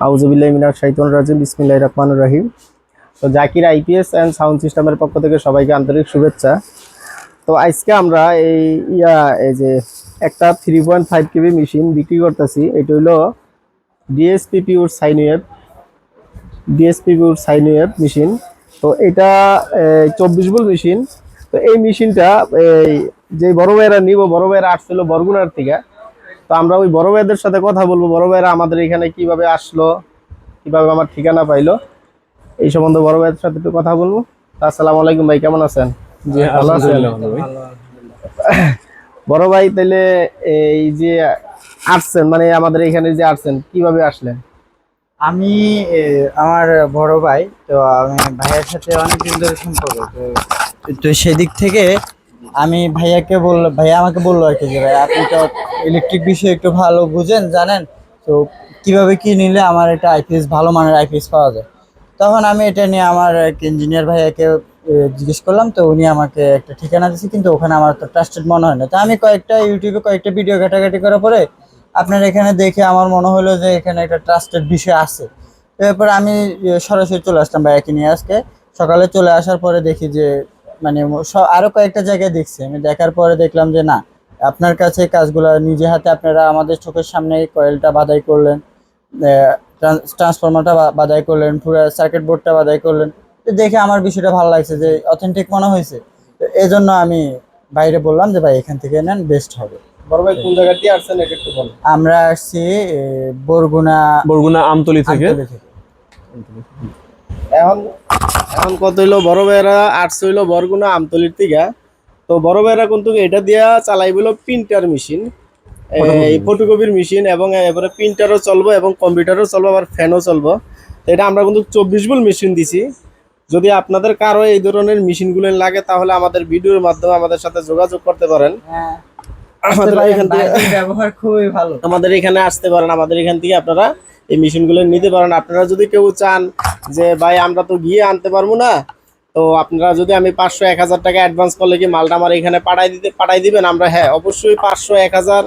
আউযুবিল্লাহি মিনাশ শাইতানির রাজিম বিসমিল্লাহির রহমানির রহিম। তো জাকির আইপিএস অ্যান্ড সাউন্ড সিস্টেমের পক্ষ থেকে সবাইকে আন্তরিক শুভেচ্ছা। তো আজকে আমরা এই যে একটা 3.5 কেবি মেশিন বিক্রি করতেছি। এটা হলো DSP pure sine wave machine. তো এটা 24 ভোল্ট মেশিন। তো এই মেশিনটা যে বড় ভাইয়েরা নিব, বড় ভাইয়েরা আসছিল বরগুনার থেকে। তো আমরা ওই বড় ভাইদের সাথে কথা বলবো, বড় ভাইরা আমাদের এখানে কিভাবে আসলো, কিভাবে আমার ঠিকানা পাইলো, এই সম্বন্ধে বড় ভাইয়ের সাথে একটু কথা বলবো। আসসালামু আলাইকুম ভাই, কেমন আছেন? জি ভালো আছেন? বড় ভাই, তাহলে এই যে আসছেন, মানে আমাদের এখানে যে আসছেন, কিভাবে আসলেন? আমি আমার বড় ভাই, তো আমি ভাইয়ের সাথে অনেকদিন ধরে সম্পর্ক। তো সেদিক থেকে আমি ভাইয়াকে ভাইয়া আমাকে বললো আর কি, যে ভাই আপনি তো ইলেকট্রিক বিষয়ে একটু ভালো বুঝেন, জানেন, তো কিভাবে কি নিলে আমার একটা আইপিএস, ভালো মানের আইপিএস পাওয়া যায়। তখন আমি এটা নিয়ে আমার এক ইঞ্জিনিয়ার ভাইয়াকে জিজ্ঞেস করলাম, তো উনি আমাকে একটা ঠিকানা দিয়েছে, কিন্তু ওখানে আমার তো ট্রাস্টেড মনে হয় না। তো আমি ইউটিউবে কয়েকটা ভিডিও ঘাটাঘাটি করার পরে আপনার এখানে দেখে আমার মনে হলো যে এখানে একটা ট্রাস্টেড বিষয় আছে। এরপর আমি সরাসরি চলে আসলাম ভাইয়াকে নিয়ে। আজকে সকালে চলে আসার পরে দেখি যে মানে আরো কয়েকটা জায়গায় দেখছি। আমি দেখার পরে দেখলাম যে না, আপনার কাছে কাজগুলো নিজে হাতে আপনারা আমাদের চোখের সামনে কয়েলটা বাধাই করলেন, ট্রান্সফরমারটা বাধাই করলেন, পুরো সার্কিট বোর্ডটা বাধাই করলেন। তো দেখে আমার বিষয়টা ভালো লাগছে, যে অথেন্টিক মনে হয়েছে। তো এই জন্য আমি বাইরে বললাম যে ভাই এখান থেকে নেন, বেস্ট হবে। বড় ভাই, কোন জায়গা দিয়ে আসছেন এটা একটু বলুন। আমরা আসছি বরগুনা আমতলী থেকে। এখন এখন কত হইলো, বড় ভাইয়েরা আসছে হইলো বরগুনা আমতলির থেকে। তো বড় ভাইয়েরা কিন্তু এটা দিয়া চালাই বলো প্রিন্টার মেশিন, এই ফটোকপির মেশিন, এবং এবারে প্রিন্টারও চলবো এবং কম্পিউটারও চলবো, আবার ফ্যানও চলবো। তো এটা আমরা কিন্তু 24 ভোল্ট মেশিন দিছি। যদি আপনাদের কারো এই ধরনের মেশিনগুলো লাগে, তাহলে আমাদের ভিডিওর মাধ্যমে আমাদের সাথে যোগাযোগ করতে পারেন। হ্যাঁ, আমাদের এখান থেকে ব্যবহার খুবই ভালো। আমাদের এখানে আসতে পারেন, আমাদের এখান থেকে আপনারা এই মেশিনগুলো নিতে পারেন। আপনারা যদি কেউ চান যে ভাই আমরা তো গিয়ে আনতে পারবো না, তো আপনারা যদি আমি 500-1000 টাকা অ্যাডভান্স করলে কি মালটা আমার এখানে পাঠাই দিবেন? আমরা হ্যাঁ, অবশ্যই 500-1000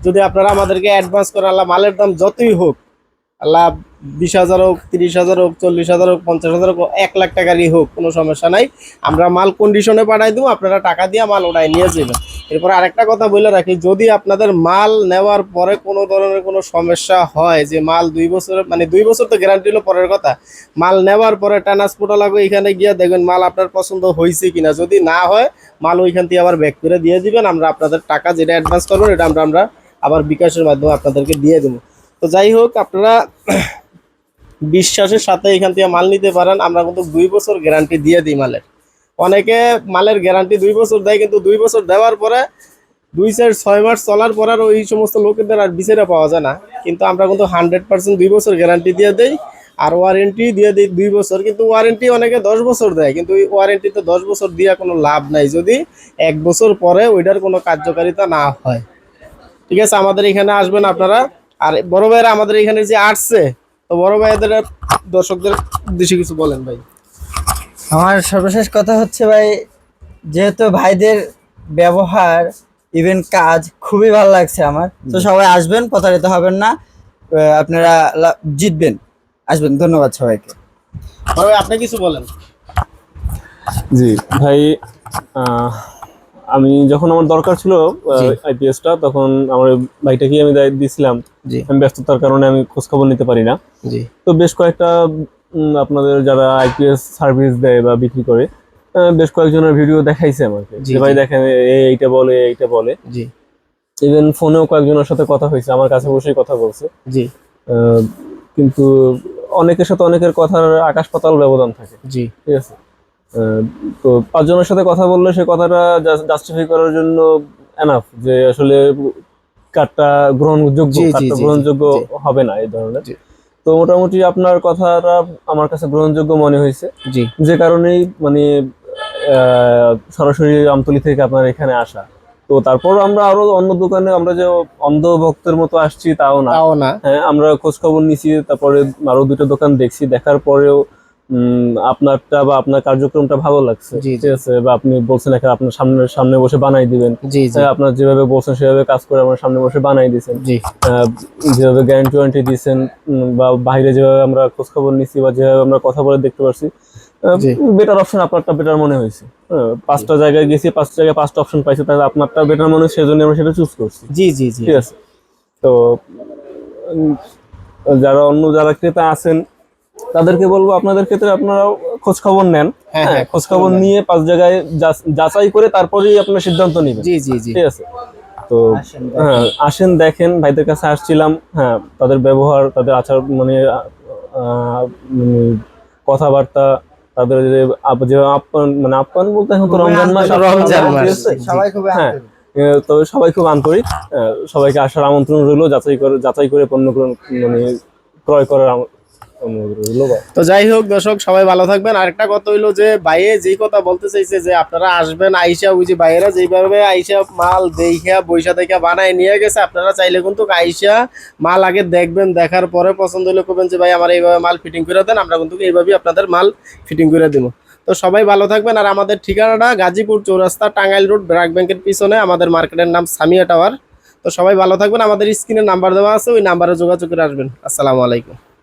যদি আপনারা আমাদেরকে অ্যাডভান্স করেন, আল্লাহ মালের দাম যতই হোক, আল্লাহ 20,000 হোক, 30,000 হোক, 40,000 হোক, 50,000 হোক, 1 লাখ টাকারই হোক, কোনো সমস্যা নাই। আমরা মাল কন্ডিশনে পাঠাই দেবো, আপনারা টাকা দিয়ে মাল ওটাই নিয়ে যাবেন। এরপর আরেকটা কথা বলে রাখি, যদি আপনাদের মাল নেওয়ার পরে কোনো ধরনের কোনো সমস্যা হয়, যে মাল 2 বছরের, মানে 2 বছর তো গ্যারান্টি হলো পরের কথা, মাল নেওয়ার পরে ট্রান্সপোর্ট লাগবে, এখানে গিয়ে দেখবেন মাল আপনার পছন্দ হয়েছে কিনা। যদি না হয়, মাল ওইখান থেকে আবার ব্যাক করে দিয়ে দিবেন। আমরা আপনাদের টাকা যেটা অ্যাডভান্স করবেন, এটা আমরা আবার বিকাশের মাধ্যমে আপনাদেরকে দিয়ে দেবো। তো যাই হোক, আপনারা বিশ্বাসের সাথে এখান থেকে মাল নিতে পারেন। আমরা কিন্তু 2 বছর গ্যারান্টি দিয়ে দিই মালের। অনেকে মালের গ্যারান্টি 2 বছর দেয়, কিন্তু 2 বছর দেওয়ার পরে 2-4-6 মাস চলার পর আর ওই সমস্ত লোকেদের আর বিচারে পাওয়া যায় না। কিন্তু আমরা কিন্তু 100% 2 বছর গ্যারান্টি দিয়ে দেই, আর ওয়ারেন্টি দিয়ে দিই 2 বছর। কিন্তু ওয়ারেন্টি অনেকে 10 বছর দেয়, কিন্তু ওই ওয়ারেন্টিতে 10 বছর দিয়ে কোনো লাভ নাই যদি 1 বছর পরে ওইটার কোনো কার্যকারিতা না হয়। ঠিক আছে, আমাদের এখানে আসবেন আপনারা। আর বড় ভাইয়েরা আমাদের এখানে যে আসছে, তো বড় ভাইদের দর্শকদের উদ্দেশ্যে কিছু বলেন ভাই। আমার সর্বশেষ কথা হচ্ছে ভাই, যেহেতু ভাইদের ব্যবহার ইভেন কাজ খুবই ভালো লাগছে আমার, তো সবাই আসবেন, প্রতারিত হবেন না, আপনারা জিতবেন, আসবেন। ধন্যবাদ সবাইকে। বড় ভাই, আপনি কিছু বলেন। জি ভাই, আমি যখন আমার দরকার ছিল আইপিএসটা, তখন আমার ভাইটাকেই আমি দায়িত্ব দিয়েছিলাম। আমি ব্যস্ততার কারণে আমি খোঁজ খবর নিতে পারি না। তো বেশ কয়েকটা আপনাদের যারা আইপিএস সার্ভিস দেয় বা বিক্রি করে, বেশ কয়েকজনের ভিডিও দেখাইছে আমাকে, যে ভাই দেখেন এইটা বলে এইটা বলে। ইভেন ফোনেও কয়েকজনের সাথে কথা হয়েছে, আমার কাছে বসেই কথা বলছে। কিন্তু অনেকের সাথে অনেকের কথার আকাশ পাতাল ব্যবধান থাকে। ঠিক আছে, তো 5 জনের সাথে কথা বললে সে কথাটা জাস্টিফাই করার জন্য এনাফ, যে আসলে কার্ডটা গ্রহণযোগ্য হবে না এই ধরনের। তো মোটামুটি আপনার কথাটা আমার কাছে গ্রহণযোগ্য মনে হয়েছে, যে কারণেই মানে সরাসরি আমতলী থেকে আপনার এখানে আসা। তো তারপর আমরা আরো অন্য দোকানে, আমরা যে অন্ধ ভক্তের মতো আসছি তাও না। হ্যাঁ, আমরা খোঁজ খবর নিছি, তারপরে আরো 2টা দোকান দেখছি, দেখার পরেও আপনারটা বা আপনার কার্যক্রমটা ভালো লাগছে, জি, ঠিক আছে, বা আপনি বলছেন এখানে আপনার সামনে সামনে বসে বানাই দিবেন, জি জি আপনার যেভাবে বলছেন সেভাবে কাজ করে আমার সামনে বসে বানাই দিয়েছেন, জি যেভাবে গ্যারান্টি ওয়ারেন্টি দিয়েছেন, বা বাইরে যেভাবে আমরা খোঁজ খবর নিচ্ছি বা যেভাবে আমরা কথা বলে দেখতে পারছি, জি। বেটার অপশন আপনারটা বেটার মনে হয়েছে। 5টা জায়গায় গেছি, 5টা জায়গায় 5টা অপশন পাইছি, তাহলে আপনারটা বেটার মনে হয়েছে, সেজন্য আমরা সেটা চুজ করছি। জি জি জি ঠিক আছে। তো উম, যারা ক্রেতা আছেন তাদেরকে বলবো আপনাদের ক্ষেত্রে আপনারাও খোঁজ খবর নেন। হ্যাঁ, হ্যাঁ, খোঁজ খবর নিয়ে 5 জায়গায় যাচাই করে তারপরেই আপনার সিদ্ধান্ত নেবেন। জি জি জি ঠিক আছে। তো আসেন, হ্যাঁ, আসেন দেখেন, ভাইদের কাছে আসছিলাম, হ্যাঁ তাদের ব্যবহার, তাদের আচার, মানে কথাবার্তা, তাদের যে আপ্যায়ন, মানে আপ্যায়ন বলতে এখন তো খুবই রমজান মাস, আন্তরিক, রমজান ঠিক মাস। আছে? সবাই খুবই হ্যাঁ, আন্তরিক। তবে সবাই খুব আন্তরিক, সবাইকে আসার আমন্ত্রণ রইলো, যাচাই করে পণ্য মানে ক্রয় করার অনুরোধ রইলো। তো যাই হোক দর্শক, সবাই ভালো থাকবেন। আরেকটা কথা হইলো যে বাইরে যেই কথা বলতে চাইছে যে আপনারা আসবেন আইসা, ওই যে বাইরে যেইভাবে আইসা মাল দেখা বৈশা থেকে বানায় নিয়ে গেছে, আপনারা চাইলে কিন্তু আইসা মাল আগে দেখবেন, দেখার পরে পছন্দ হলে করবেন যে ভাই আমার এইভাবে মাল ফিটিং করে দেন, আমরা কিন্তু এইভাবেই আপনাদের মাল ফিটিং করে দিব। তো সবাই ভালো থাকবেন। আর আমাদের ঠিকানাটা গাজীপুর চৌরাস্তা, টাঙ্গাইল রোড, ব্র্যাক ব্যাংকের পিছনে, আমাদের মার্কেটের নাম সামিয়া টাওয়ার। তো সবাই ভালো থাকবেন। আমাদের স্ক্রিনে নাম্বার দেওয়া আছে, ওই নাম্বারে যোগাযোগ করে আসবেন। আসসালামু আলাইকুম।